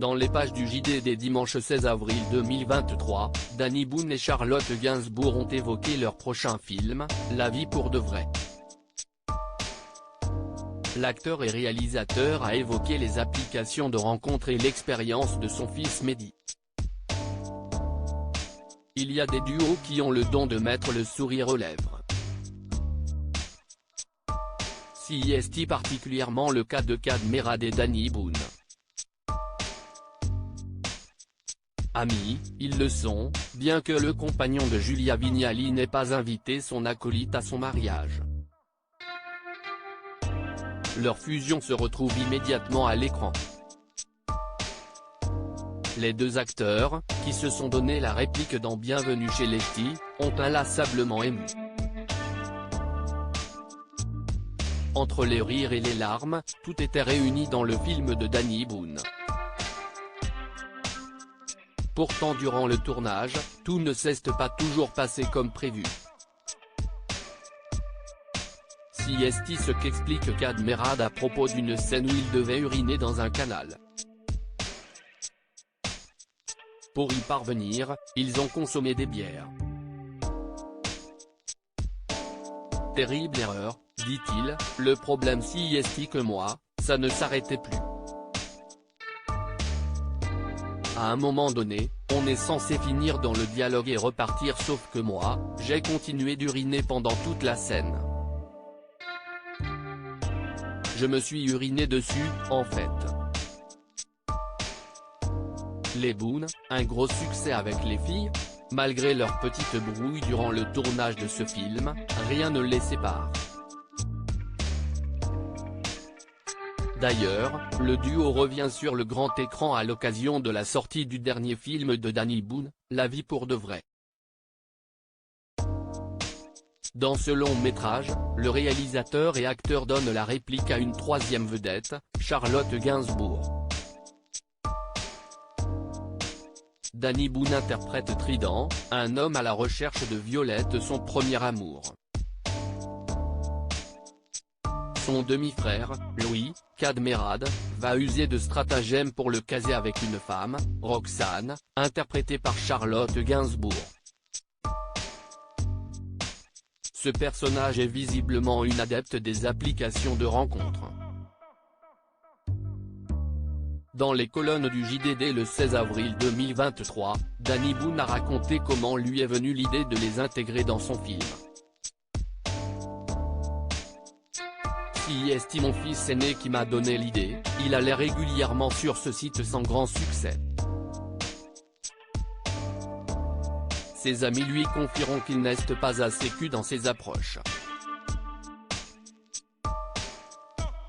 Dans les pages du JDD dimanche 16 avril 2023, Danny Boone et Charlotte Gainsbourg ont évoqué leur prochain film, La vie pour de vrai. L'acteur et réalisateur a évoqué les applications de rencontres et l'expérience de son fils Mehdi. Il y a des duos qui ont le don de mettre le sourire aux lèvres. C'est particulièrement le cas de Kad Merad et Danny Boone. Amis, ils le sont, bien que le compagnon de Julia Vignali n'ait pas invité son acolyte à son mariage. Leur fusion se retrouve immédiatement à l'écran. Les deux acteurs, qui se sont donné la réplique dans Bienvenue chez les Ch'tis, ont inlassablement ému. Entre les rires et les larmes, tout était réuni dans le film de Danny Boone. Pourtant durant le tournage, tout ne s'est pas toujours passé comme prévu. C'est ce qu'explique Kad Merad à propos d'une scène où il devait uriner dans un canal. Pour y parvenir, ils ont consommé des bières. Terrible erreur, dit-il, le problème c'est que moi, ça ne s'arrêtait plus. À un moment donné, on est censé finir dans le dialogue et repartir sauf que moi, j'ai continué d'uriner pendant toute la scène. Je me suis uriné dessus, en fait. Les Boone, un gros succès avec les filles. Malgré leur petite brouille durant le tournage de ce film, rien ne les sépare. D'ailleurs, le duo revient sur le grand écran à l'occasion de la sortie du dernier film de Danny Boone, La vie pour de vrai. Dans ce long métrage, le réalisateur et acteur donne la réplique à une troisième vedette, Charlotte Gainsbourg. Danny Boone interprète Trident, un homme à la recherche de Violette, son premier amour. Son demi-frère, Louis, Kad Merad, va user de stratagèmes pour le caser avec une femme, Roxane, interprétée par Charlotte Gainsbourg. Ce personnage est visiblement une adepte des applications de rencontres. Dans les colonnes du JDD le 16 avril 2023, Danny Boone a raconté comment lui est venue l'idée de les intégrer dans son film. C'est mon fils aîné qui m'a donné l'idée, il allait régulièrement sur ce site sans grand succès. Ses amis lui confieront qu'il n'est pas assez cul dans ses approches.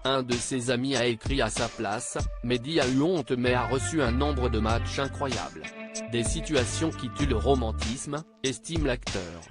Un de ses amis a écrit à sa place, Mehdi a eu honte mais a reçu un nombre de matchs incroyables. Des situations qui tuent le romantisme, estime l'acteur.